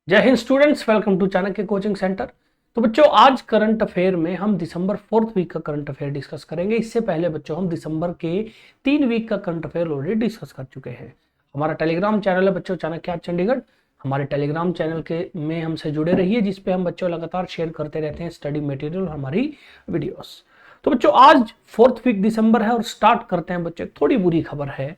जय हिंद students, welcome to Chanakya coaching centre. तो बच्चों, आज करंट अफेयर में हम दिसंबर 4th वीक का करंट अफेयर डिस्कस करेंगे। इससे पहले बच्चों हम दिसंबर के 3 वीक का करंट अफेयर ऑलरेडी डिस्कस कर चुके हैं। हमारा टेलीग्राम चैनल है बच्चों चाणक्य ऐप चंडीगढ़। हमारे टेलीग्राम चैनल के में हमसे जुड़े रहिए, जिसपे हम बच्चों लगातार शेयर करते रहते हैं स्टडी मटेरियल और हमारी वीडियोस। तो बच्चों, आज 4th वीक दिसंबर है और स्टार्ट करते हैं बच्चों। थोड़ी बुरी खबर है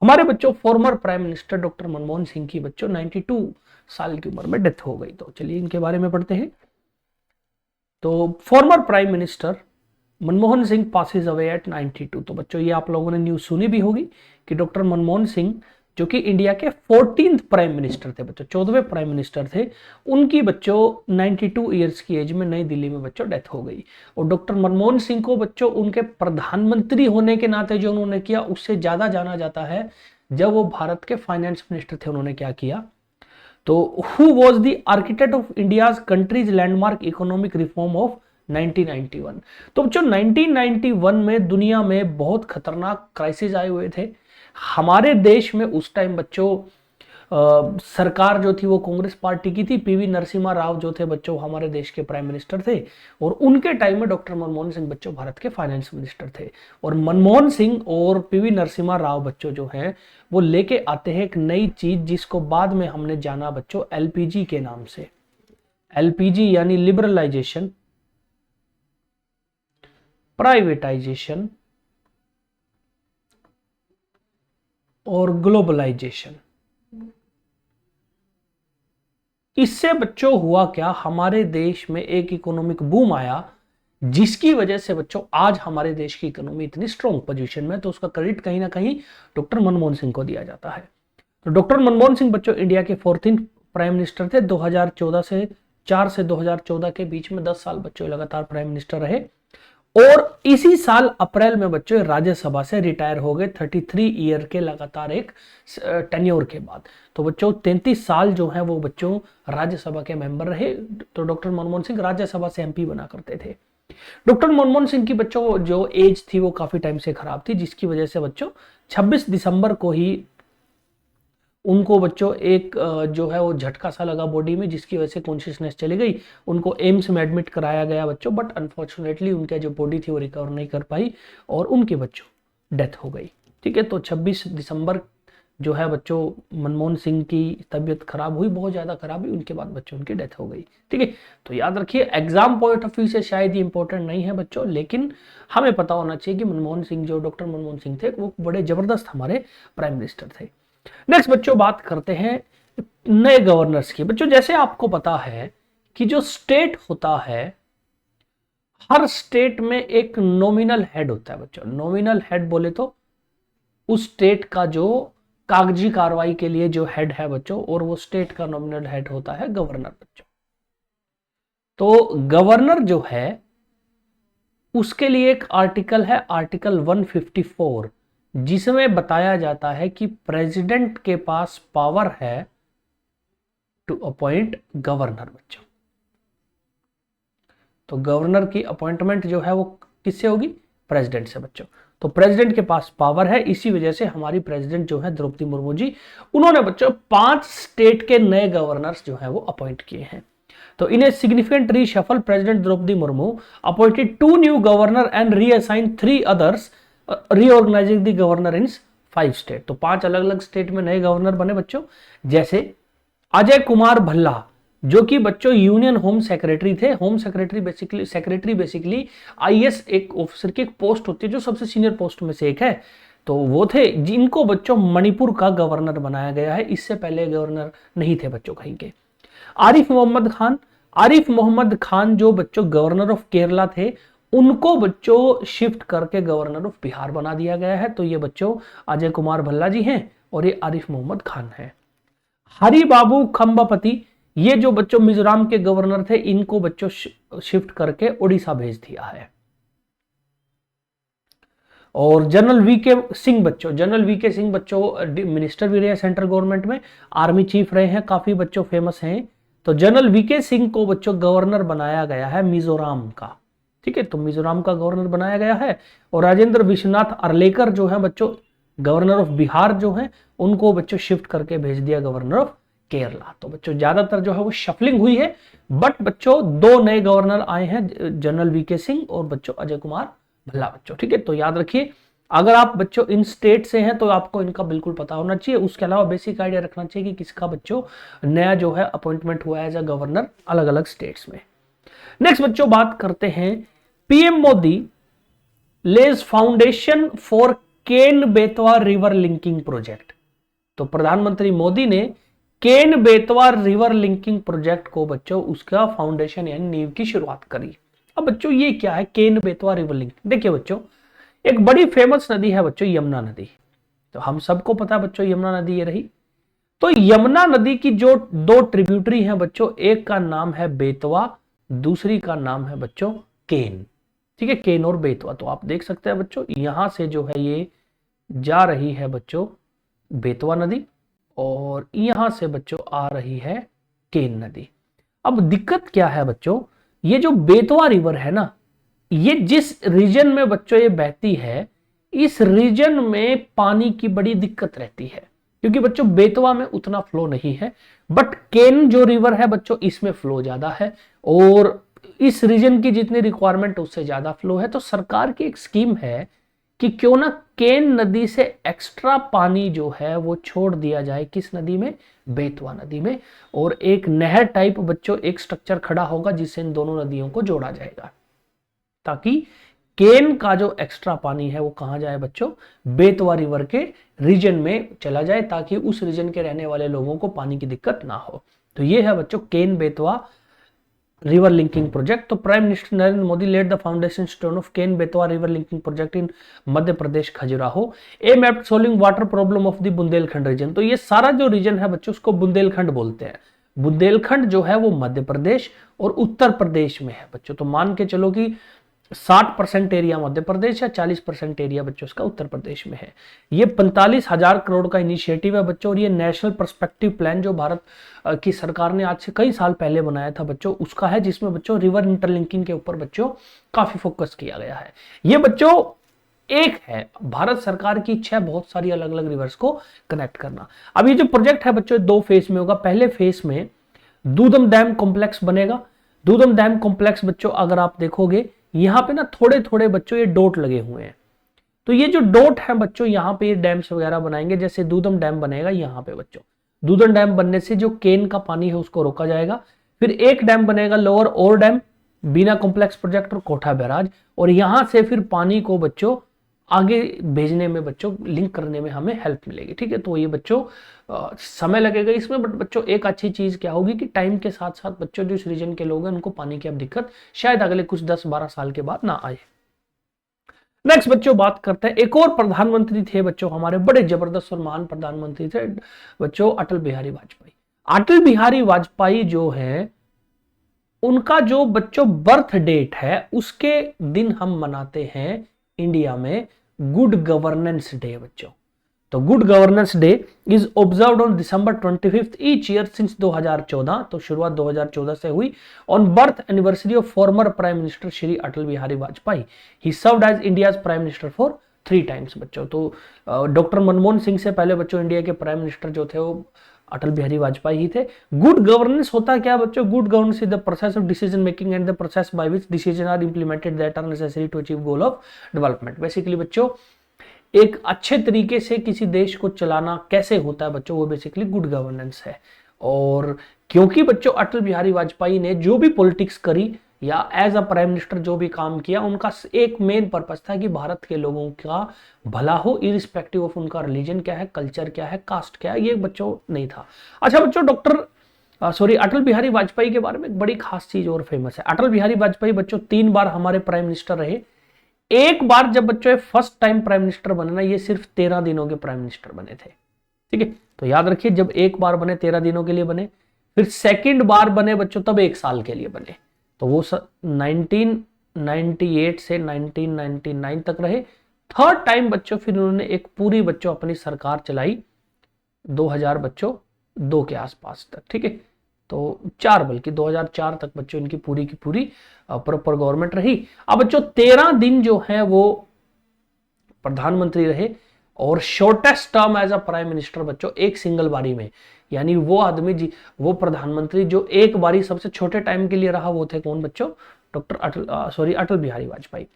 हमारे बच्चों, farmer prime minister doctor Manmohan Singh की बच्चों 92 साल की उम्र में डेथ हो गई। तो चलिए इनके बारे में पढ़ते हैं। तो farmer prime minister Manmohan Singh passes away at 92। तो बच्चों, ये आप लोगों ने न्यूज सुनी भी होगी कि डॉक्टर मनमोहन सिंह, जो कि इंडिया के 14th प्राइम मिनिस्टर थे बच्चों, 14वें प्राइम मिनिस्टर थे, उनकी बच्चों 92 ईयर्स की एज में नई दिल्ली में बच्चों डेथ हो गई। और डॉक्टर मनमोहन सिंह को बच्चों उनके प्रधानमंत्री होने के नाते जो उन्होंने किया उससे ज्यादा जाना जाता है जब वो भारत के फाइनेंस मिनिस्टर थे, उन्होंने क्या किया। तो who was the architect of India's countries landmark economic reform of 1991। तो बच्चों 1991 में दुनिया में बहुत खतरनाक क्राइसिस आए हुए थे। हमारे देश में उस टाइम बच्चों सरकार जो थी वो कांग्रेस पार्टी की थी। पीवी नरसिम्हा राव जो थे बच्चों हमारे देश के प्राइम मिनिस्टर थे, और उनके टाइम में डॉक्टर मनमोहन सिंह बच्चों भारत के फाइनेंस मिनिस्टर थे। और मनमोहन सिंह और पीवी नरसिम्हा राव बच्चों जो हैं वो लेके आते हैं एक नई चीज, जिसको बाद में हमने जाना बच्चों एलपीजी के नाम से। एलपीजी यानी लिबरलाइजेशन, प्राइवेटाइजेशन और ग्लोबलाइजेशन। इससे बच्चों हुआ क्या, हमारे देश में एक इकोनॉमिक बूम आया, जिसकी वजह से बच्चों आज हमारे देश की इकोनॉमी इतनी स्ट्रॉन्ग पोजीशन में। तो उसका क्रेडिट कहीं ना कहीं डॉक्टर मनमोहन सिंह को दिया जाता है। तो डॉक्टर मनमोहन सिंह बच्चों इंडिया के 14th प्राइम मिनिस्टर थे। 2014 से 4 से 2014 के बीच में 10 साल बच्चों लगातार प्राइम मिनिस्टर रहे। और इसी साल अप्रैल में बच्चों राज्यसभा से रिटायर हो गए 33 ईयर के लगातार एक टेन्योर के बाद। तो बच्चों 33 साल जो है वो बच्चों राज्यसभा के मेंबर रहे। तो डॉक्टर मनमोहन सिंह राज्यसभा से एमपी बना करते थे। डॉक्टर मनमोहन सिंह की बच्चों जो एज थी वो काफी टाइम से खराब थी, जिसकी वजह से बच्चों 26 दिसंबर को ही उनको बच्चों एक जो है वो झटका सा लगा बॉडी में, जिसकी वजह से कॉन्शियसनेस चली गई। उनको एम्स में एडमिट कराया गया बच्चों, बट अनफॉर्चुनेटली उनका जो बॉडी थी वो रिकवर नहीं कर पाई और उनके बच्चों डेथ हो गई। ठीक है, तो 26 दिसंबर जो है बच्चों मनमोहन सिंह की तबीयत खराब हुई, बहुत ज़्यादा खराब हुई, उनके बाद बच्चों उनकी डेथ हो गई। ठीक है, तो याद रखिए एग्जाम पॉइंट ऑफ व्यू से शायद ये इंपॉर्टेंट नहीं है बच्चों, लेकिन हमें पता होना चाहिए कि मनमोहन सिंह, जो डॉक्टर मनमोहन सिंह थे, वो बड़े जबरदस्त हमारे प्राइम मिनिस्टर थे। नेक्स्ट बच्चों बात करते हैं नए गवर्नर्स की। बच्चों जैसे आपको पता है कि जो स्टेट होता है, हर स्टेट में एक नॉमिनल हेड होता है बच्चों। नॉमिनल हेड बोले तो उस स्टेट का जो कागजी कार्रवाई के लिए जो हेड है बच्चों, और वो स्टेट का नॉमिनल हेड होता है गवर्नर बच्चों। तो गवर्नर जो है उसके लिए एक आर्टिकल है, आर्टिकल 154, जिसमें बताया जाता है कि प्रेसिडेंट के पास पावर है टू अपॉइंट गवर्नर बच्चों। तो गवर्नर की अपॉइंटमेंट जो है वो किससे होगी, प्रेसिडेंट से बच्चों। तो प्रेसिडेंट के पास पावर है, इसी वजह से हमारी प्रेसिडेंट जो है द्रौपदी मुर्मू जी, उन्होंने बच्चों 5 स्टेट के नए गवर्नर्स जो है वो अपॉइंट किए हैं। तो in a significant reshuffle president Droupadi Murmu appointed 2 new governor and reassign 3 others, reorganising the governor in 5 state. तो 5 अलग अलग स्टेट में नए गवर्नर बने बच्चों, जैसे अजय कुमार भल्ला, जो कि बच्चों यूनियन होम सेक्रेटरी थे। होम सेक्रेटरी बेसिकली आईएएस एक ऑफिसर की एक पोस्ट होती है, जो सबसे सीनियर पोस्ट में से एक है। तो वो थे, जिनको बच्चों मणिपुर का गवर्नर बनाया गया है। इससे पहले गवर्नर नहीं थे बच्चों कहीं के। आरिफ मोहम्मद खान, आरिफ मोहम्मद खान जो बच्चों गवर्नर ऑफ केरला थे, उनको बच्चों शिफ्ट करके गवर्नर ऑफ बिहार बना दिया गया है। तो ये बच्चों अजय कुमार भल्ला जी हैं और ये आरिफ मोहम्मद खान है। हरि बाबू खम्बापति, ये जो बच्चों मिजोरम के गवर्नर थे, इनको बच्चों शिफ्ट करके उड़ीसा भेज दिया है। और जनरल वीके सिंह बच्चों, जनरल वीके सिंह बच्चों मिनिस्टर भी रहे सेंट्रल गवर्नमेंट में, आर्मी चीफ रहे हैं, काफी बच्चों फेमस हैं। तो जनरल वीके सिंह को बच्चों गवर्नर बनाया गया है मिजोरम का। ठीक है, तो मिजोरम का गवर्नर बनाया गया है। और राजेंद्र विश्वनाथ अर्लेकर जो है बच्चों गवर्नर ऑफ बिहार जो है, उनको बच्चों शिफ्ट करके भेज दिया गवर्नर ऑफ केरला। तो बच्चों ज्यादातर जो है वो शफलिंग हुई है, बट बच्चों 2 नए गवर्नर आए हैं, जनरल वीके सिंह और बच्चों अजय कुमार भल्ला बच्चों। ठीक है, तो याद रखिए अगर आप बच्चों इन स्टेट से हैं तो आपको इनका बिल्कुल पता होना चाहिए। उसके अलावा बेसिक आइडिया रखना चाहिए कि किसका बच्चों नया जो है अपॉइंटमेंट हुआ है एज अ गवर्नर अलग अलग स्टेट्स में। नेक्स्ट बच्चों बात करते हैं, PM Modi lays foundation for Ken Betwa river linking project. तो प्रधानमंत्री मोदी ने Ken Betwa river linking project को बच्चों उसका फाउंडेशन यानी नींव की शुरुआत करी। अब बच्चों ये क्या है केन बेतवा रिवर लिंकिंग? देखिए बच्चों एक बड़ी फेमस नदी है बच्चों यमुना नदी। तो हम सबको पता है बच्चों यमुना नदी ये रही। तो यमुना नदी की जो 2 ट्रिब्यूटरी हैं बच्चों, एक का नाम है बेतवा, दूसरी का नाम है बच्चों केन। ठीक है, केन और बेतवा। तो आप देख सकते हैं बच्चों यहां से जो है ये जा रही है बच्चों बेतवा नदी और यहां से बच्चों आ रही है केन नदी। अब दिक्कत क्या है बच्चों, ये जो बेतवा रिवर है ना, ये जिस रीजन में बच्चों ये बहती है, इस रीजन में पानी की बड़ी दिक्कत रहती है, क्योंकि बच्चों बेतवा में उतना फ्लो नहीं है, बट केन जो रिवर है बच्चों इसमें फ्लो ज्यादा है और इस रीजन की जितनी रिक्वायरमेंट उससे ज्यादा फ्लो है। तो सरकार की एक स्कीम है कि क्यों ना केन नदी से एक्स्ट्रा पानी जो है वो छोड़ दिया जाए, किस नदी में? बेतवा नदी में। और एक नहर टाइप बच्चों एक स्ट्रक्चर खड़ा होगा जिससे इन दोनों नदियों को जोड़ा जाएगा, ताकि केन का जो एक्स्ट्रा पानी है वो कहां जाए बच्चों? बेतवा रिवर के रीजन में चला जाए, ताकि उस रीजन के रहने वाले लोगों को पानी की दिक्कत ना हो। तो ये है बच्चों Ken Betwa river linking project. तो prime minister Narendra Modi led the foundation stone of Ken Betwa river linking project in Madhya Pradesh Khajuraho, aim at solving water problem of the Bundelkhand region. तो ये सारा जो रीजन है बच्चों उसको बुंदेलखंड बोलते हैं। बुंदेलखंड जो है वो मध्य प्रदेश और उत्तर प्रदेश में है बच्चों। तो मान के चलो कि 60% एरिया मध्य प्रदेश है, 40% एरिया बच्चों उसका उत्तर प्रदेश में है। ये 45,000 करोड़ का इनिशिएटिव है बच्चों और ये नेशनल पर्सपेक्टिव प्लान जो भारत की सरकार ने आज से कई साल पहले बनाया था बच्चों उसका है, जिसमें बच्चों रिवर इंटरलिंकिंग के ऊपर बच्चों काफी फोकस किया गया है। ये बच्चों एक है भारत सरकार की इच्छा है बहुत सारी अलग अलग रिवर्स को कनेक्ट करना। अब ये जो प्रोजेक्ट है बच्चों 2 फेज में होगा। पहले फेज में दूधम डैम कॉम्प्लेक्स बनेगा। दूधम डैम कॉम्प्लेक्स बच्चों अगर आप देखोगे यहां पे ना थोड़े थोड़े बच्चों ये डॉट लगे हुए हैं। तो ये जो डॉट है बच्चों यहां पे ये डैम्स वगैरह बनाएंगे। जैसे दूधम डैम बनेगा यहां पे बच्चों, दूधम डैम बनने से जो केन का पानी है उसको रोका जाएगा। फिर एक डैम बनेगा लोअर और डैम, बीना कॉम्प्लेक्स प्रोजेक्ट और कोठा बैराज, और यहां से फिर पानी को बच्चों आगे भेजने में बच्चों लिंक करने में हमें हेल्प मिलेगी। ठीक है, तो ये बच्चों समय लगेगा इसमें, बट बच्चों एक अच्छी चीज क्या होगी कि टाइम के साथ साथ बच्चों जो इस रीजन के लोग हैं उनको पानी की अब दिक्कत शायद अगले कुछ 10-12 साल के बाद ना आए। नेक्स्ट बच्चों बात करते हैं, एक और प्रधानमंत्री थे बच्चों हमारे बड़े जबरदस्त और महान प्रधानमंत्री थे बच्चों अटल बिहारी वाजपेयी। अटल बिहारी वाजपेयी जो है उनका जो बच्चों बर्थ डेट है उसके दिन हम मनाते हैं इंडिया में गुड गवर्नेंस डे बच्चों। तो good governance day is observed on December 25th each year since 2014। तो शुरुआत 2014 से हुई। On birth anniversary of former prime minister Shri Atal Bihari Vajpayee, he served as India's prime minister for 3 times बच्चों। तो डॉक्टर मनमोहन सिंह से पहले बच्चों इंडिया के प्राइम मिनिस्टर जो थे वो अटल बिहारी वाजपेयी ही थे। गुड गवर्नेंस होता क्या बच्चों? Good governance is the process of decision making and the process by which decision are implemented that are necessary to achieve goal of development. Basically बच्चों एक अच्छे तरीके से किसी देश को चलाना कैसे होता है बच्चों, वो बेसिकली गुड गवर्नेंस है। और क्योंकि बच्चों अटल बिहारी वाजपेयी ने जो भी पॉलिटिक्स करी या एज अ प्राइम मिनिस्टर जो भी काम किया, उनका एक मेन पर्पस था कि भारत के लोगों का भला हो, इरिस्पेक्टिव ऑफ उनका रिलीजन क्या है, कल्चर क्या है, कास्ट क्या है, ये बच्चों नहीं था। अच्छा बच्चों अटल बिहारी वाजपेयी के बारे में एक बड़ी खास चीज और फेमस है। अटल बिहारी वाजपेयी बच्चों 3 बार हमारे प्राइम मिनिस्टर रहे। एक बार जब बच्चों फर्स्ट टाइम प्राइम मिनिस्टर बने ना, ये सिर्फ 13 दिनों के प्राइम मिनिस्टर बने थे। ठीक है, तो याद रखिए जब एक बार बने 13 दिनों के लिए बने, फिर सेकंड बार बने बच्चों तब 1 साल के लिए बने। तो वो 1998 से 1999 तक रहे। थर्ड टाइम बच्चों फिर उन्होंने एक पूरी बच्चों अपनी सरकार चलाई 2000 बच्चों 2 के आसपास तक। ठीक है, तो 4 बल्कि 2004 तक बच्चों इनकी पूरी की पूरी प्रॉपर गवर्नमेंट रही। अब बच्चों 13 दिन जो है वो प्रधानमंत्री रहे और shortest term as a prime minister बच्चों एक सिंगल बारी में यानी वो आदमी वो प्रधानमंत्री जो एक बारी सबसे छोटे टाइम के लिए रहा, वो थे कौन बच्चों? Atal Bihari Vajpayee.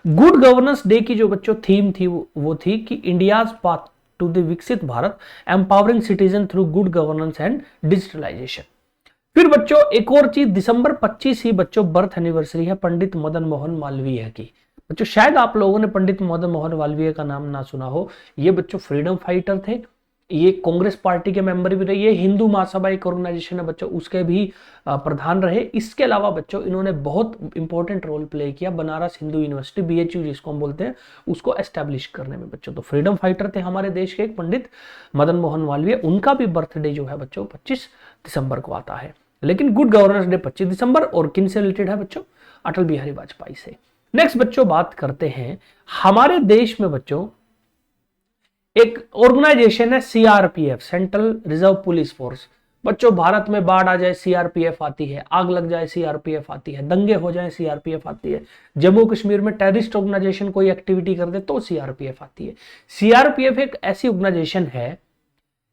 Good governance day की जो बच्चों थीम थी वो थी कि India's path to the Viksit Bharat, empowering citizen through good governance and digitalisation. फिर बच्चों एक और चीज, दिसंबर 25 ही बच्चों बर्थ एनिवर्सरी है पंडित मदन मोहन मालवीय की। बच्चों शायद आप लोगों ने पंडित मदन मोहन मालवीय का नाम ना सुना हो। ये बच्चों फ्रीडम फाइटर थे, ये कांग्रेस पार्टी के मेंबर भी रहे, ये हिंदू महासभा एक ऑर्गेनाइजेशन है बच्चों, उसके भी प्रधान रहे। इसके अलावा बच्चों इन्होंने बहुत इंपॉर्टेंट रोल प्ले किया बनारस हिंदू यूनिवर्सिटी, बीएचयू जिसको हम बोलते हैं, उसको एस्टेब्लिश करने में बच्चों। तो फ्रीडम फाइटर थे हमारे देश के एक पंडित मदन मोहन मालवीय, उनका भी बर्थडे जो है बच्चों 25 दिसंबर को आता है। लेकिन गुड गवर्नेंस डे 25 दिसंबर, और किन से रिलेटेड है बच्चों? अटल बिहारी वाजपेयी से। नेक्स्ट बच्चों बात करते हैं हमारे देश में बच्चों एक ऑर्गेनाइजेशन है CRPF, central reserve police force. बच्चों भारत में बाढ़ आ जाए सीआरपीएफ आती है, आग लग जाए सीआरपीएफ आती है, दंगे हो जाए सीआरपीएफ आती है, जम्मू कश्मीर में टेररिस्ट ऑर्गेनाइजेशन कोई एक्टिविटी कर दे तो सीआरपीएफ आती है। सीआरपीएफ एक ऐसी ऑर्गेनाइजेशन है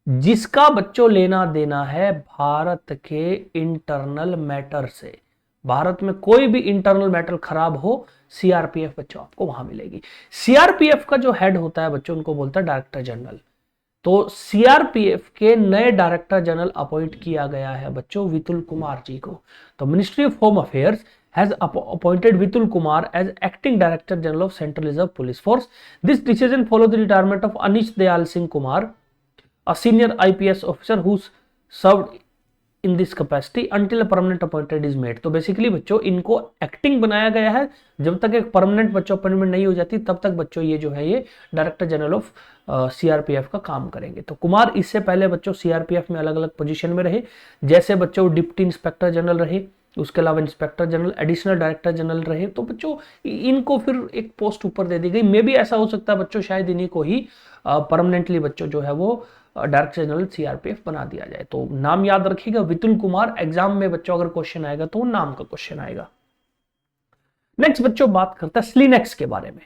जिसका बच्चों लेना देना है भारत के इंटरनल मैटर से। भारत में कोई भी इंटरनल मैटर खराब हो, सीआरपीएफ बच्चों आपको वहां मिलेगी। सीआरपीएफ का जो हेड होता है बच्चों, उनको बोलता है डायरेक्टर जनरल। तो सीआरपीएफ के नए डायरेक्टर जनरल अपॉइंट किया गया है बच्चों विपुल कुमार जी को। तो ministry of home affairs has appointed Vitul Kumar as acting Director General of Central Reserve Police Force. This decision followed the retirement of Anish Dayal Singh Kumar, a senior IPS officer who served in this capacity until a permanent appointment is made. तो basically बच्चों इनको acting बनाया गया है, जब तक एक permanent बच्चों अपॉइंटमेंट नहीं हो जाती तब तक बच्चों ये जो है ये डायरेक्टर जनरल ऑफ सीआरपीएफ का काम करेंगे। तो कुमार इससे पहले बच्चों सीआरपीएफ में अलग अलग पोजीशन में रहे, जैसे बच्चों डिप्टी इंस्पेक्टर जनरल रहे, उसके अलावा inspector general, additional director general रहे। तो बच्चों इनको फिर एक पोस्ट ऊपर दे दी गई। मे भी ऐसा हो सकता है बच्चों शायद इन्हीं को ही परमानेंटली बच्चों जो है वो डायरेक्टर जनरल सीआरपीएफ बना दिया जाए। तो नाम याद रखिएगा विपुल कुमार, एग्जाम में बच्चों अगर क्वेश्चन आएगा तो नाम का क्वेश्चन आएगा। नेक्स्ट बच्चों बात करता है स्लिनेक्स के बारे में।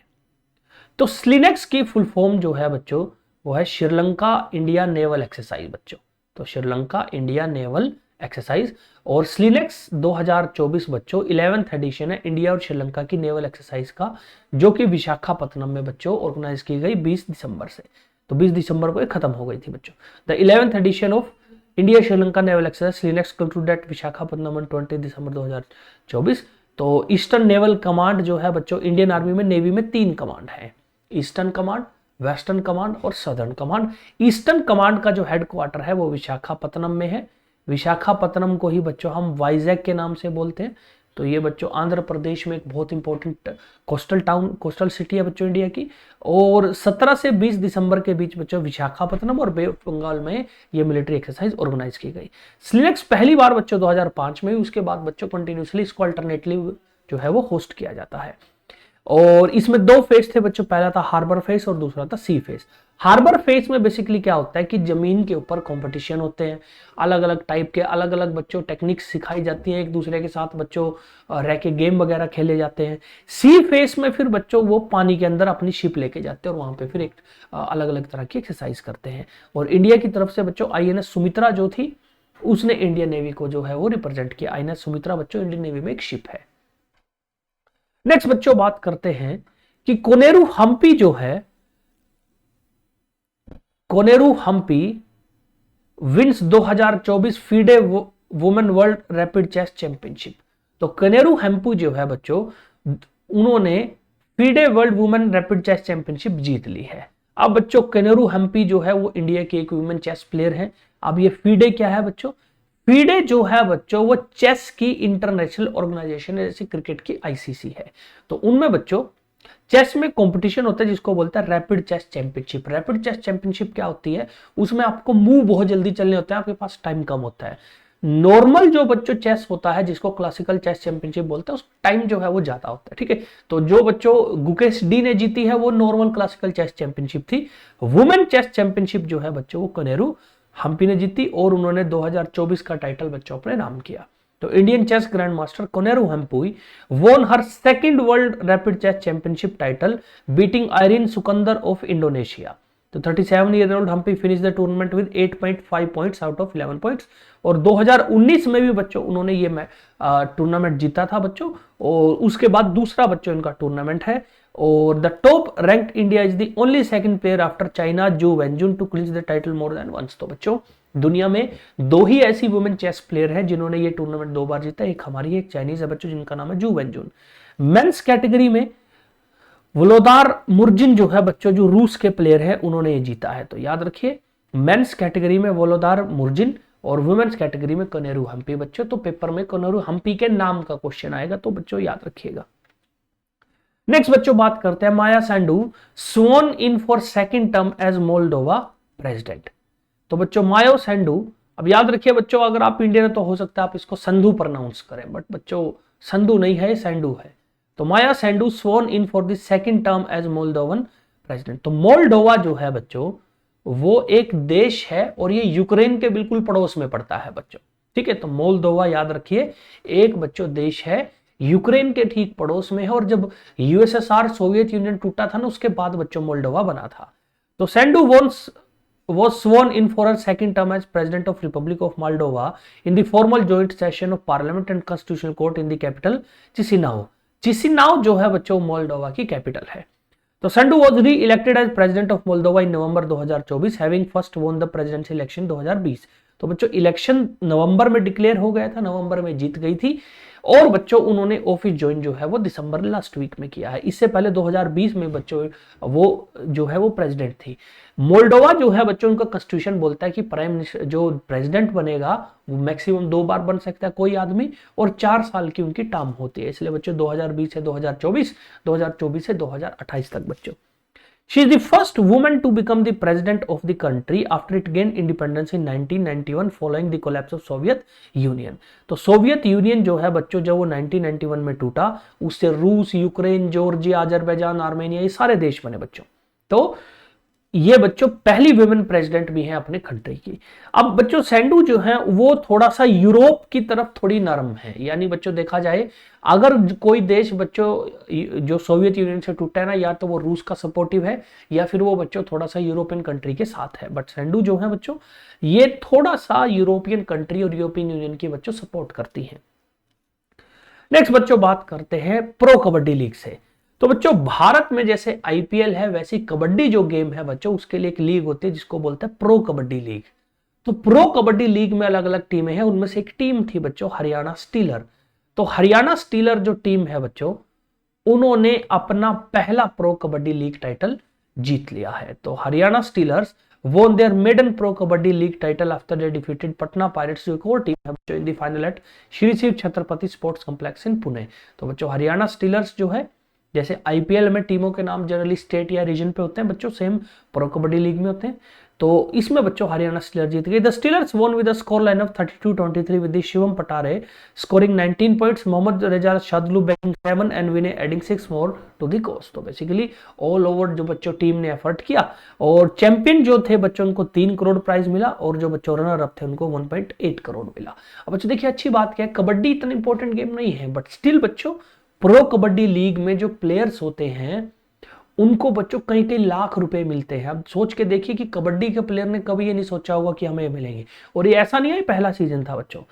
तो स्लिनेक्स की फुल फॉर्म जो है बच्चों वो है श्रीलंका इंडिया नेवल एक्सरसाइज बच्चों। तो श्रीलंका इंडिया नेवल एक्सरसाइज, और स्लिनेक्स 2024 बच्चों 11th एडिशन है इंडिया और श्रीलंका की नेवल एक्सरसाइज का, जो कि विशाखापत्तनम में बच्चों ऑर्गेनाइज की गई 20 दिसंबर से। तो 20 दिसंबर को ये खत्म हो गई थी बच्चों। The 11th edition of India Sri Lanka naval exercise SLINEX concluded at Visakhapatnam on 20 दिसंबर 2024। तो ईस्टर्न नेवल कमांड जो है बच्चों, इंडियन आर्मी में नेवी में 3 कमांड है, ईस्टर्न कमांड, वेस्टर्न कमांड और सदर्न कमांड। ईस्टर्न कमांड का जो हेडक्वार्टर है वो विशाखापत्तनम में है। विशाखापत्तनम को ही बच्चों हम वाइजैक के नाम से बोलते हैं। तो ये बच्चों आंध्र प्रदेश में एक बहुत important coastal town, coastal city है बच्चों इंडिया की। और 17 से 20 दिसंबर के बीच बच्चों विशाखापत्तनम और बे ऑफ बंगाल में ये मिलिट्री एक्सरसाइज ऑर्गेनाइज की गई। स्लिनेक्स पहली बार बच्चों 2005 में, उसके बाद बच्चों कंटिन्यूसली इसको अल्टरनेटली जो है वो होस्ट किया जाता है। और इसमें 2 फेज थे बच्चों, पहला था हार्बर फेज और दूसरा था सी फेज। हार्बर फेज में बेसिकली क्या होता है कि जमीन के ऊपर कंपटीशन होते हैं, अलग अलग टाइप के अलग अलग बच्चों टेक्निक्स सिखाई जाती हैं, एक दूसरे के साथ बच्चों रह के गेम वगैरह खेले जाते हैं। सी फेज में फिर बच्चों वो पानी के अंदर अपनी शिप लेके जाते हैं और वहां पे फिर एक अलग अलग तरह की एक्सरसाइज करते हैं। और इंडिया की तरफ से बच्चों आईएनएस सुमित्रा जो थी उसने इंडियन नेवी को जो है वो रिप्रेजेंट किया। आईएनएस सुमित्रा बच्चों इंडियन नेवी में एक शिप है। नेक्स्ट बच्चों बात करते हैं कि कोनेरू हम्पी जो है, Koneru Humpy wins 2024 FIDE women world rapid chess championship. तो कोनेरू हम्पी जो है बच्चों, उन्होंने FIDE world women rapid chess championship जीत ली है। अब बच्चों कोनेरू हम्पी जो है वो इंडिया के एक वुमेन चेस प्लेयर हैं। अब ये फीडे क्या है बच्चों? फीडे जो है बच्चों वो चेस की इंटरनेशनल ऑर्गेनाइजेशन है, जैसे क्रिकेट की आईसीसी है। तो उनमें बच्चों चेस में कंपटीशन होता है जिसको बोलता है rapid chess championship. Rapid chess championship क्या होती है? उसमें आपको मूव बहुत जल्दी चलने होते हैं, आपके पास टाइम कम होता है। नॉर्मल जो बच्चों चेस होता है जिसको क्लासिकल चेस चैंपियनशिप बोलते हैं, उस टाइम जो है वो ज्यादा होता है, ठीक है। तो जो बच्चों गुकेश डी ने जीती है वो नॉर्मल क्लासिकल चेस चैंपियनशिप थी। वुमेन चेस चैंपियनशिप जो है बच्चों वो कोनेरू हम्पी ने जीती और उन्होंने 2024 का टाइटल बच्चों अपने नाम किया। तो Indian chess grand master Koneru Humpy won her second world rapid chess championship title beating Irene Sukandar of Indonesia। तो 37-year-old Humpy finish the tournament with 8.5 points out of 11 points. और 2019 में भी बच्चों उन्होंने ये टूर्नामेंट जीता था बच्चों, और उसके बाद दूसरा बच्चों इनका टूर्नामेंट है। और the top ranked India is the only second player after China Ju Wenjun to clinch the title more than once. तो बच्चों दुनिया में 2 ही ऐसी वुमेन चेस प्लेयर हैं जिन्होंने ये टूर्नामेंट 2 बार जीता, एक हमारी एक चाइनीज है बच्चों जिनका नाम है जू वेंजुन। मेंस कैटेगरी में वोलोदार मुर्जिन जो है बच्चों, जो रूस के प्लेयर है, उन्होंने ये जीता है। तो याद रखिए मेंस कैटेगरी में वोलोदार मुर्जिन और वुमेन्स कैटेगरी में कोनेरू हम्पी बच्चों। तो पेपर में कोनेरू हम्पी के नाम का क्वेश्चन आएगा, तो बच्चों याद रखिएगा। नेक्स्ट बच्चों बात करते हैं Maia Sandu sworn in for second term as Moldova president. तो बच्चों माया सैंडू, अब याद रखिए बच्चों अगर आप इंडियन है तो हो सकता है आप इसको संधू प्रोनाउंस करें, बट बच्चों संधू नहीं है, सैंडू है। तो Maia Sandu sworn in for the second term as Moldovan president. तो मोल्डोवा जो है बच्चों वो एक देश है और ये यूक्रेन के बिल्कुल पड़ोस में पड़ता है बच्चों, ठीक है। तो मोल्दोवा याद रखिए एक बच्चों देश है, यूक्रेन के ठीक पड़ोस में है, और जब यूएसएसआर सोवियत यूनियन टूटा था ना उसके बाद बच्चों मोल्डोवा बना था। तो Sandhu was sworn in for her second term as president of Republic of Moldova in the formal joint session of Parliament and Constitutional Court in the capital Chisinau। चिसिनाउ जो है बच्चों मोल्डोवा की कैपिटल है। तो Sandu was reelected as president of Moldova in November 2024 having first won the presidential election 2020। तो बच्चों election नवंबर में declare हो गया था, नवंबर में जीत गई थी, और बच्चों उन्होंने ऑफिस ज्वाइन जो है वो दिसंबर लास्ट वीक में किया है। इससे पहले 2020 में बच्चों वो जो है वो प्रेसिडेंट थी। मोल्डोवा जो है बच्चों उनका कॉन्स्टिट्यूशन बोलता है कि प्राइम मिनिस्टर जो प्रेसिडेंट बनेगा वो मैक्सिमम 2 बार बन सकता है कोई आदमी, और 4 साल की उनकी टर्म होती है। इसलिए बच्चों 2020 से 2024, 2024 से 2028 तक बच्चों। She is the first woman to become the president of the country after it gained independence in 1991 following the collapse of Soviet Union। तो सोवियत यूनियन जो है बच्चों जब वो 1991 में टूटा, उससे रूस, यूक्रेन, जॉर्जिया, अजरबैजान, आर्मेनिया ये सारे देश बने बच्चों। तो ये बच्चों पहली वुमेन प्रेसिडेंट भी है अपने कंट्री की। अब बच्चों सैंडू जो है वो थोड़ा सा यूरोप की तरफ थोड़ी नरम है, यानी बच्चों देखा जाए अगर कोई देश बच्चों जो सोवियत यूनियन से टूटा है ना, या तो वो रूस का सपोर्टिव है या फिर वो बच्चों थोड़ा सा यूरोपियन कंट्री के साथ है। बट सैंडू जो है बच्चों ये थोड़ा सा यूरोपियन कंट्री और यूरोपियन यूनियन की बच्चों सपोर्ट करती है। नेक्स्ट बच्चों बात करते हैं प्रो कबड्डी लीग से। तो बच्चों भारत में जैसे आईपीएल है वैसी कबड्डी जो गेम है बच्चों उसके लिए एक लीग होती है जिसको बोलते हैं प्रो कबड्डी लीग। तो प्रो कबड्डी लीग में अलग अलग टीमें हैं, उनमें से एक टीम थी बच्चों हरियाणा स्टीलर। तो हरियाणा स्टीलर जो टीम है बच्चों उन्होंने अपना पहला प्रो कबड्डी लीग टाइटल जीत लिया है। तो Haryana stealers won their maiden pro kabaddi league title after they defeated Patna Pirates जो एक और टीम है बच्चों in the final at Shri Shiv Chhatrapati sports complex in Pune. तो बच्चों हरियाणा स्टीलर्स जो है जैसे आईपीएल में टीमों के नाम जनरली स्टेट या रीजन पे होते हैं बच्चों, सेम प्रो कबड्डी लीग में होते हैं। तो इसमें बच्चों हरियाणा स्टीलर जीत गई। The Steelers won with the score line of 32-23 with Shivam Patare scoring 19 points, Mohammad Reza Shadloo batting 7 and Vinay adding 6 more to the coast. तो बेसिकली ऑल ओवर जो बच्चों टीम ने एफर्ट किया, और चैंपियन जो थे बच्चों उनको 3 करोड़ प्राइज मिला, और जो बच्चों रनर अप थे उनको 1.8 करोड़ मिला। अब बच्चों देखिए अच्छी बात क्या है, कबड्डी इतना इंपॉर्टेंट गेम नहीं है, बट स्टिल बच्चों प्रो कबड्डी लीग में जो प्लेयर्स होते हैं उनको बच्चों कई कई लाख रुपए मिलते हैं। अब सोच के देखिए कि कबड्डी के प्लेयर ने कभी ये नहीं सोचा होगा कि हमें मिलेंगे, और ये ऐसा नहीं है पहला सीजन था बच्चों,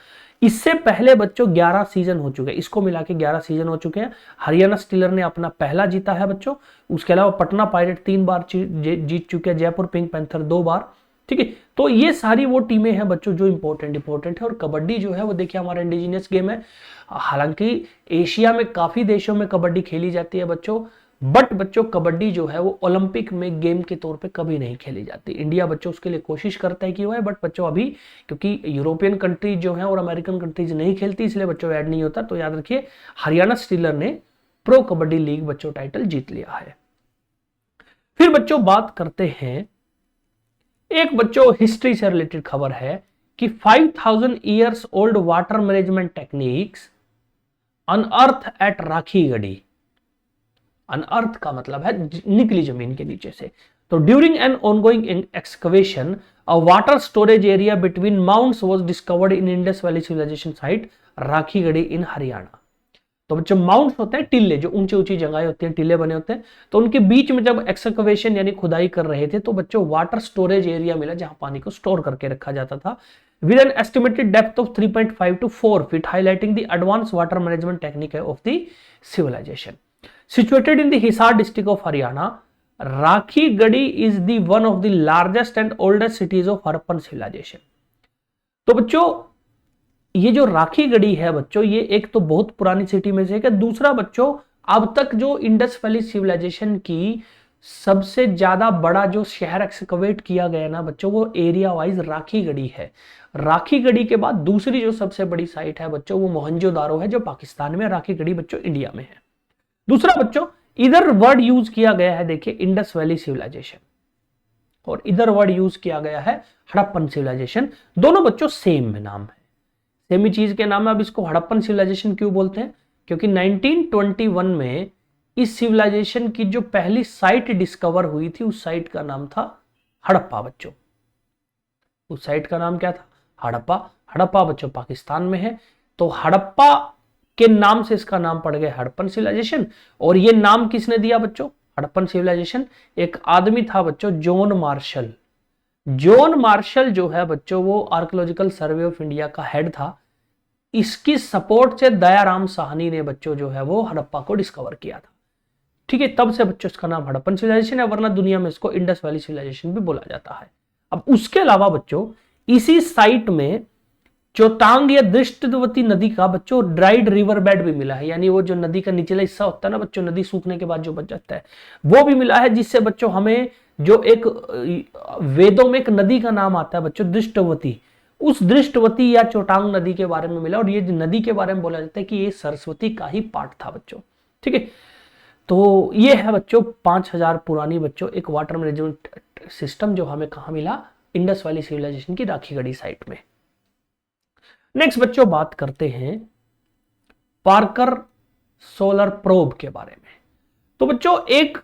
इससे पहले बच्चों 11 सीजन हो चुके हैं, इसको मिला के 11 सीजन हो चुके हैं। हरियाणा स्टीलर ने अपना पहला जीता है बच्चों, उसके अलावा पटना पायरेट 3 बार जीत चुके हैं, जयपुर पिंक पैंथर 2 बार, ठीक है। तो ये सारी वो टीमें हैं बच्चों जो इंपॉर्टेंट है। और कबड्डी जो है वो देखिए हमारा इंडिजिनियस गेम है, हालांकि एशिया में काफी देशों में कबड्डी खेली जाती है बच्चों, बट बच्चों कबड्डी जो है वो ओलंपिक में गेम के तौर पे कभी नहीं खेली जाती। इंडिया बच्चों उसके लिए कोशिश करता है कि वो है, बट बच्चों अभी क्योंकि यूरोपियन कंट्रीज जो है और अमेरिकन कंट्रीज नहीं खेलती इसलिए बच्चों ऐड नहीं होता। तो याद रखिए हरियाणा स्टीलर ने प्रो कबड्डी लीग बच्चों टाइटल जीत लिया है। फिर बच्चों बात करते हैं एक बच्चों हिस्ट्री से रिलेटेड खबर है कि 5000 years old water management techniques unearth at Rakhigarhi. Unearth का मतलब है निकली जमीन के नीचे से। तो during an ongoing excavation a water storage area between mounts was discovered in Indus valley civilisation site Rakhigarhi in Haryana. तो बच्चों माउंट्स होते हैं टिल्ले, जो ऊंची ऊंची जगहें होती हैं, टिल्ले बने होते हैं, तो उनके बीच में जब एक्सकवेशन यानी खुदाई कर रहे थे तो बच्चों वाटर स्टोरेज एरिया मिला जहां पानी को स्टोर करके रखा जाता था, with an estimated depth of 3.5 to 4 feet, highlighting the advanced water management technique of the civilization. Situated in the Hisar district of Haryana, Rakhi-Gadi is the one of the largest and oldest cities of Harappan civilization. तो बच्चों ये जो राखी गढ़ी है बच्चों, ये एक तो बहुत पुरानी सिटी में से है, दूसरा बच्चों अब तक जो इंडस वैली सिविलाइजेशन की सबसे ज्यादा बड़ा जो शहर एक्सकवेट किया गया ना बच्चों, वो एरिया वाइज राखी गढ़ी है। राखी गढ़ी के बाद दूसरी जो सबसे बड़ी साइट है बच्चों वो मोहनजोदारो है, जो पाकिस्तान में, राखी गढ़ी बच्चों इंडिया में है। दूसरा बच्चों इधर वर्ड यूज किया गया है, देखिए इंडस वैली सिविलाइजेशन, और इधर वर्ड यूज किया गया है हड़प्पन सिविलाइजेशन। दोनों बच्चों सेम में नाम है, सेम ही चीज के नाम है। अब इसको हड़प्पन सिविलाइजेशन क्यों बोलते हैं? क्योंकि 1921 में इस सिविलाइजेशन की जो पहली साइट डिस्कवर हुई थी उस साइट का नाम था हड़प्पा बच्चों। उस साइट का नाम क्या था? हड़प्पा। हड़प्पा बच्चों पाकिस्तान में है, तो हड़प्पा के नाम से इसका नाम पड़ गया हड़प्पन सिविलाइजेशन। और ये नाम किसने दिया बच्चों हड़प्पन सिविलाइजेशन? एक आदमी था बच्चों, जॉन मार्शल। जॉन मार्शल जो है बच्चों वो आर्कियोलॉजिकल सर्वे ऑफ इंडिया का हेड था। इसकी सपोर्ट से दयाराम साहनी ने बच्चों जो है वो हड़प्पा को डिस्कवर किया था। ठीक है, तब से बच्चों इसका नाम हड़प्पन सिविलाइजेशन है, वरना दुनिया में इसको इंडस वैली सिविलाइजेशन भी बोला जाता है। अब उसके अलावा बच्चों इसी साइट में चौतांग या दृष्टवती नदी का बच्चों ड्राइड रिवर बेड भी मिला है, यानी वो जो नदी का निचला हिस्सा होता है ना बच्चों, नदी सूखने के बाद जो बच जाता है वो भी मिला है, जिससे बच्चों हमें जो एक वेदों में एक नदी का नाम आता है बच्चों दृष्टवती, उस दृष्टवती या चौटांग नदी के बारे में मिला। और ये नदी के बारे में बोला जाता है कि ये सरस्वती का ही पार्ट था बच्चों। ठीक है, तो ये है बच्चों 5000 पुरानी बच्चों एक वाटर मैनेजमेंट सिस्टम जो हमें कहां मिला? इंडस वैली सिविलाइजेशन की राखी गढ़ी साइट में। नेक्स्ट बच्चों बात करते हैं पार्कर सोलर प्रोब के बारे में। तो बच्चों एक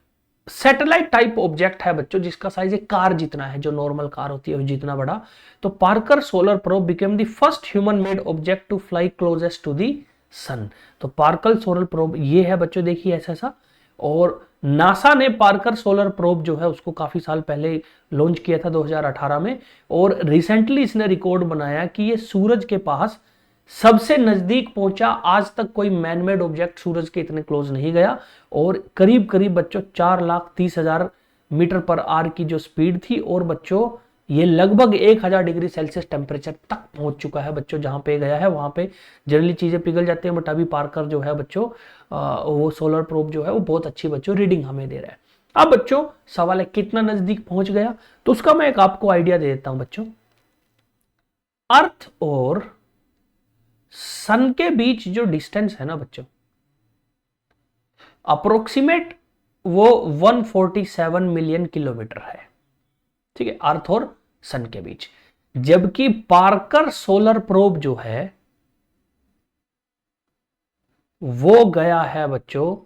सैटेलाइट टाइप ऑब्जेक्ट है बच्चों जिसका साइज एक कार जितना है, जो नॉर्मल कार होती है जितना बड़ा। तो Parker solar probe became the first human made object to fly closest to the sun. तो पार्कर सोलर प्रोब ये है बच्चों, देखिए ऐसा। और नासा ने पार्कर सोलर प्रोब जो है उसको काफी साल पहले लॉन्च किया था 2018 में, और रिसेंटली इसने रिकॉर्ड बनाया कि ये सूरज के पास सबसे नजदीक पहुंचा। आज तक कोई मैनमेड ऑब्जेक्ट सूरज के इतने क्लोज नहीं गया, और करीब करीब बच्चों 4,30,000 मीटर पर आवर की जो स्पीड थी, और बच्चों ये लगभग 1000 डिग्री सेल्सियस टेम्परेचर तक पहुंच चुका है बच्चों। जहां पे गया है वहां पे जनरली चीजें पिघल जाती हैं, बट अभी पार्कर जो है बच्चों वो सोलर प्रोब जो है वो बहुत अच्छी बच्चों रीडिंग हमें दे रहा है। अब बच्चों सवाल है कितना नजदीक पहुंच गया? तो उसका मैं एक आपको आइडिया दे देता हूं बच्चों। अर्थ और सन के बीच जो डिस्टेंस है ना बच्चों, अप्रोक्सीमेट वो 147 मिलियन किलोमीटर है। ठीक है, अर्थ और सन के बीच। जबकि पार्कर सोलर प्रोब जो है वो गया है बच्चों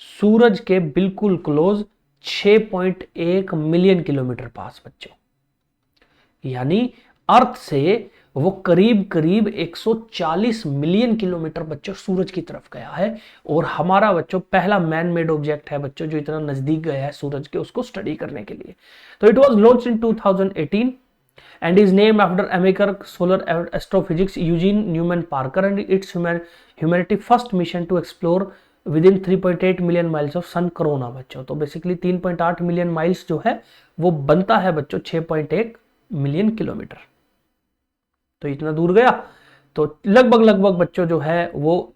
सूरज के बिल्कुल क्लोज 6.1 मिलियन किलोमीटर पास बच्चों, यानी अर्थ से वो करीब करीब 140 मिलियन किलोमीटर बच्चों सूरज की तरफ गया है। और हमारा बच्चों पहला मैन मेड ऑब्जेक्ट है बच्चों जो इतना नजदीक गया है सूरज के, उसको स्टडी करने के लिए। तो it was launched in 2018 and is named after American solar astrophysics Eugene Newman Parker, and its humanity first mission to explore within 3.8 million miles of sun corona बच्चों। तो बेसिकली 3.8 मिलियन माइल्स जो है वो बनता है बच्चों 6.1 मिलियन किलोमीटर। तो इतना दूर गया, तो लगभग बच्चों जो है वो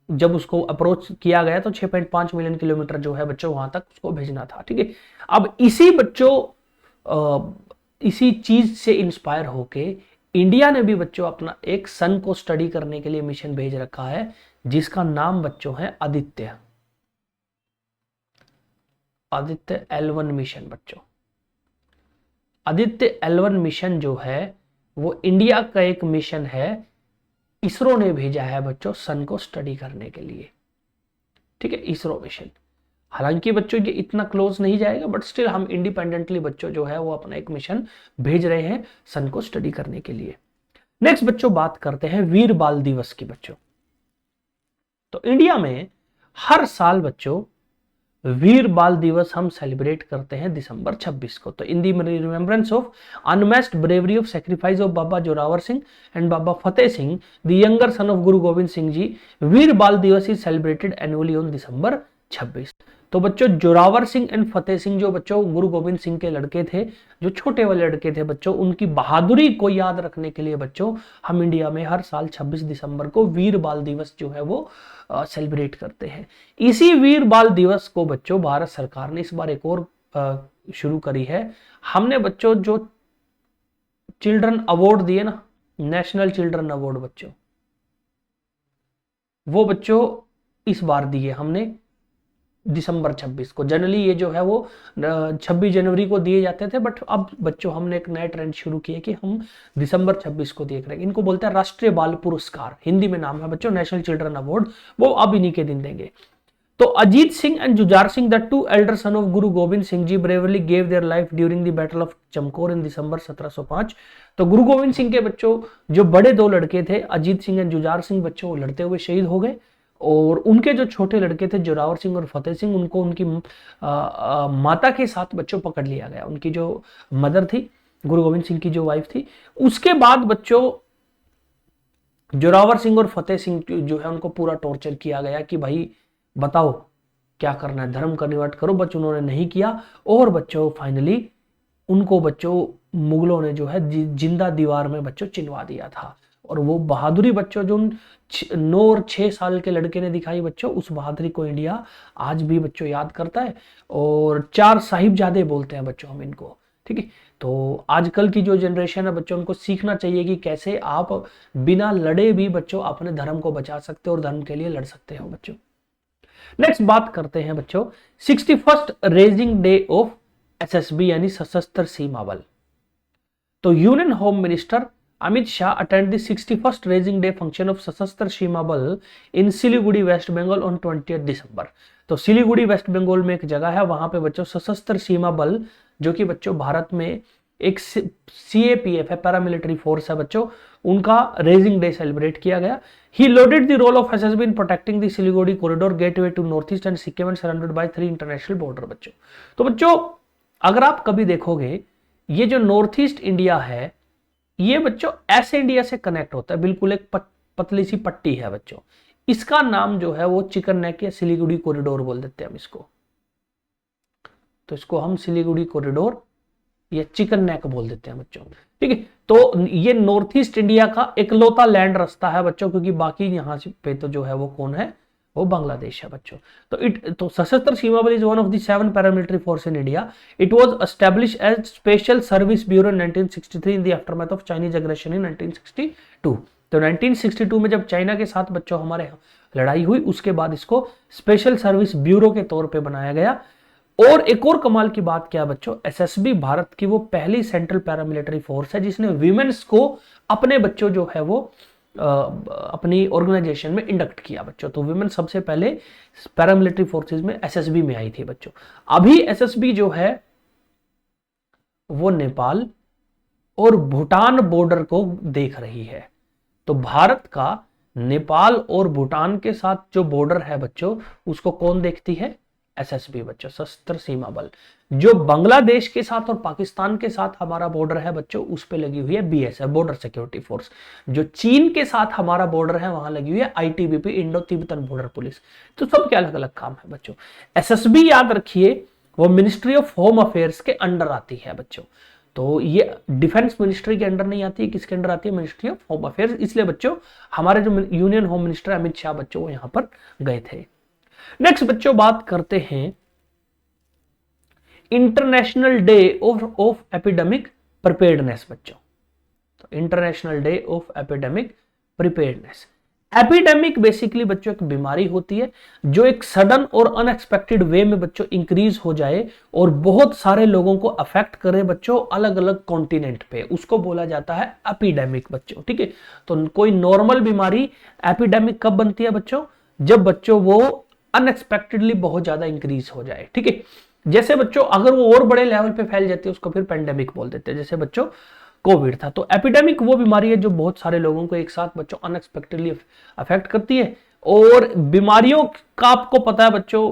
जब उसको अप्रोच किया गया तो 6.5 मिलियन किलोमीटर जो है बच्चों वहां तक उसको भेजना था। ठीक है, अब इसी बच्चों इसी चीज से इंस्पायर होके इंडिया ने भी बच्चों अपना एक सन को स्टडी करने के लिए मिशन भेज रखा है, जिसका नाम बच्चों है आदित्य L1 मिशन बच्चों। आदित्य L1 मिशन जो है वो इंडिया का एक मिशन है, इसरो ने भेजा है बच्चों सन को स्टडी करने के लिए। ठीक है, इसरो मिशन। हालांकि बच्चों ये इतना क्लोज नहीं जाएगा, बट स्टिल हम इंडिपेंडेंटली बच्चों जो है वो अपना एक मिशन भेज रहे हैं सन को स्टडी करने के लिए। नेक्स्ट बच्चों बात करते हैं वीर बाल दिवस की बच्चों। तो इंडिया में हर साल बच्चों वीर बाल दिवस हम सेलिब्रेट करते हैं दिसंबर 26 को। तो in the remembrance of unmatched bravery of sacrifice of Baba Zorawar Singh and Baba Fateh Singh the younger son of Guru Gobind Singh ji, Veer Bal Diwas is celebrated annually on December 26। तो बच्चों जोरावर सिंह एंड फतेह सिंह जो बच्चों गुरु गोविंद सिंह के लड़के थे, जो छोटे वाले लड़के थे बच्चों, उनकी बहादुरी को याद रखने के लिए बच्चों हम इंडिया में हर साल 26 दिसंबर को वीर बाल दिवस जो है वो सेलिब्रेट करते हैं। इसी वीर बाल दिवस को बच्चों भारत सरकार ने इस बार एक और शुरू करी है। हमने बच्चों जो चिल्ड्रन अवार्ड दिए ना, नेशनल चिल्ड्रन अवार्ड बच्चों, वो बच्चों इस बार दिए हमने दिसंबर 26 को। जनरली ये जो है वो 26 जनवरी को दिए जाते थे, बट अब बच्चों हमने एक नया ट्रेंड शुरू किया कि हम दिसंबर 26 को देख रहे हैं। इनको बोलते हैं राष्ट्रीय बाल पुरस्कार, हिंदी में नाम है बच्चों नेशनल चिल्ड्रन अवार्ड, वो अब इन्हीं के दिन देंगे। तो Ajit Singh and Jujhar Singh, the two elder son of Guru Gobind Singh ji, bravely gave their life during the battle of Chamkaur in December 1705। तो गुरु गोविंद सिंह के बच्चों जो बड़े दो लड़के थे अजीत सिंह एंड जुजार सिंह बच्चों, वो लड़ते हुए शहीद हो गए, और उनके जो छोटे लड़के थे जोरावर सिंह और फतेह सिंह, उनको उनकी माता के साथ बच्चों पकड़ लिया गया। उनकी जो मदर थी, गुरु गोविंद सिंह की जो वाइफ थी, उसके बाद बच्चों जोरावर सिंह और फतेह सिंह जो है उनको पूरा टॉर्चर किया गया कि भाई बताओ क्या करना है, धर्म कन्वर्ट करो। बच्चों उन्होंने नहीं किया, और बच्चों फाइनली उनको बच्चों मुगलों ने जो है जिंदा दीवार में बच्चों चिनवा दिया था। और वो बहादुरी बच्चों जो 9 और 6 साल के लड़के ने दिखाई बच्चों, उस बहादुरी को इंडिया आज भी बच्चों याद करता है। और 4 साहिबजादे बोलते हैं बच्चों हम इनको, ठीक है। तो आजकल की जो जनरेशन है बच्चों, उनको सीखना चाहिए कि कैसे आप बिना लड़े भी बच्चों अपने धर्म को बचा सकते हो और धर्म के लिए लड़ सकते हो बच्चों। नेक्स्ट बात करते हैं बच्चों 61st raising day of SSB यानी सशस्त्र सीमा बल। तो union home minister Amit Shah attend the 61st raising day function of सशस्त्र सीमा बल इन सिलीगुड़ी वेस्ट बंगाल ऑन 20 दिसंबर। तो सिलीगुड़ी वेस्ट बंगाल में एक जगह है, वहां पे बच्चों सशस्त्र सीमा बल जो कि बच्चों भारत में एक सीएपीएफ है, पैरामिलिट्री फोर्स है बच्चों, उनका रेजिंग डे सेलिब्रेट किया गया। He lauded the role of SSB in protecting the Siliguri corridor gateway to north east and Sikkim and surrounded by 3 international border बच्चों। तो बच्चों अगर आप कभी देखोगे ये जो नॉर्थ ईस्ट इंडिया है, ये बच्चों ऐसे इंडिया से कनेक्ट होता है, बिल्कुल एक पतली सी पट्टी है बच्चों। इसका नाम जो है वो चिकन नेक या सिलीगुड़ी कॉरिडोर बोल देते हैं हम इसको। तो इसको हम सिलीगुड़ी कॉरिडोर या चिकन नेक बोल देते हैं बच्चों, ठीक है। तो ये नॉर्थ ईस्ट इंडिया का इकलौता लैंड रास्ता है बच्चों, क्योंकि बाकी यहाँ पे तो जो है वो कौन है, वो बांग्लादेश है बच्चों। तो Sashastra Seema Bal is one of the 7 paramilitary force in India. It was establish as special service bureau in 1963 in the aftermath of Chinese aggression in 1962। तो 1962 में जब चाइना के साथ बच्चों हमारे लड़ाई हुई, उसके बाद इसको स्पेशल सर्विस ब्यूरो के तौर पे बनाया गया। और एक और कमाल की बात क्या बच्चों, एसएसबी भारत की वो पहली सेंट्रल पैरामिलिट्री फोर्स है जिसने विमेन्स को अपने बच्चों जो है वो अपनी ऑर्गेनाइजेशन में इंडक्ट किया बच्चों। तो विमेन सबसे पहले पैरामिलिट्री फोर्सेस में एसएसबी में आई थी बच्चों। अभी एसएसबी जो है वो नेपाल और भूटान बॉर्डर को देख रही है। तो भारत का नेपाल और भूटान के साथ जो बॉर्डर है बच्चों, उसको कौन देखती है, एसएसबी बच्चों, सशस्त्र सीमा बल। जो बांग्लादेश के साथ और पाकिस्तान के साथ हमारा बॉर्डर है बच्चों, उस पे लगी हुई है बीएसएफ, बॉर्डर सिक्योरिटी फोर्स। जो चीन के साथ हमारा बॉर्डर है, वहां लगी हुई है ITBP, Indo Tibetan border police. तो सबके अलग अलग काम है बच्चों। एसएसबी याद रखिए वो मिनिस्ट्री ऑफ होम अफेयर्स के अंडर आती है बच्चों। तो ये डिफेंस मिनिस्ट्री के अंडर नहीं आती है, किसके अंडर आती है, मिनिस्ट्री ऑफ होम अफेयर्स। इसलिए बच्चों हमारे जो union home minister Amit Shah बच्चों वो यहां पर गए थे। नेक्स्ट बच्चों बात करते हैं international day of epidemic preparedness बच्चों। तो international day of epidemic preparedness. Epidemic basically बच्चों एक बीमारी होती है जो एक सडन और अनएक्सपेक्टेड वे में बच्चों इंक्रीज हो जाए और बहुत सारे लोगों को अफेक्ट करे बच्चों अलग अलग कॉन्टिनेंट पे, उसको बोला जाता है एपिडेमिक बच्चों, ठीक है। तो कोई नॉर्मल बीमारी एपिडेमिक कब बनती है बच्चों, जब बच्चों वो अनएक्सपेक्टेडली बहुत ज्यादा इंक्रीज हो जाए, ठीक है। जैसे बच्चों अगर वो और बड़े लेवल पे फैल जाती है उसको फिर पेंडेमिक बोल देते हैं, जैसे बच्चों कोविड था। तो एपिडेमिक वो बीमारी है जो बहुत सारे लोगों को एक साथ बच्चों अनएक्सपेक्टेडली अफेक्ट करती है और बीमारियों का आपको पता है बच्चों,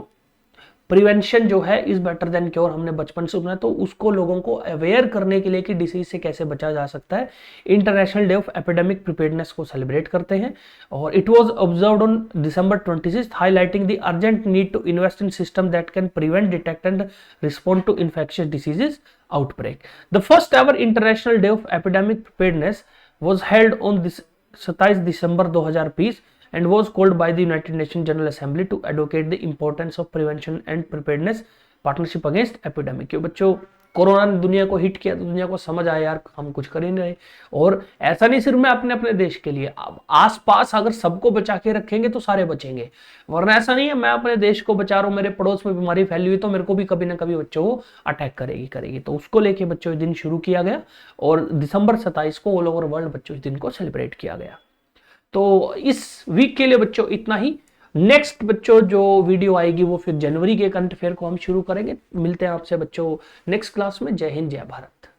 प्रिवेंशन जो है इज बेटर देन क्योर, हमने बचपन से सुना है, तो उसको लोगों को अवेयर करने के लिए कि डिसीज से कैसे बचा जा सकता है, international day of epidemic preparedness को सेलिब्रेट करते हैं। और it was observed on December 26, highlighting the urgent need to invest in system that can prevent, detect and respond to infectious diseases outbreak. The first ever international day of epidemic preparedness was held on this 27 दिसंबर 2020 and was called by the United Nations General Assembly to advocate the importance of prevention and preparedness partnership against epidemic। क्यों बच्चों, corona ने दुनिया को hit किया तो दुनिया को समझ आया यार हम कुछ कर ही नहीं रहे। और ऐसा नहीं सिर्फ मैं अपने अपने देश के लिए, आसपास अगर सबको बचा के रखेंगे तो सारे बचेंगे, वरना ऐसा नहीं है मैं अपने देश को बचा रहा हूं, मेरे पड़ोस में बीमारी फैली हुई तो मेरे को भी कभी ना कभी बच्चों को अटैक करेगी। तो उसको लेके बच्चों इस दिन शुरू किया गया और December 27 को ऑल ओवर वर्ल्ड बच्चों इस दिन को सेलिब्रेट किया गया। तो इस वीक के लिए बच्चों इतना ही। नेक्स्ट बच्चों जो वीडियो आएगी वो फिर जनवरी के करंट अफेयर को हम शुरू करेंगे। मिलते हैं आपसे बच्चों नेक्स्ट क्लास में। जय हिंद, जय भारत।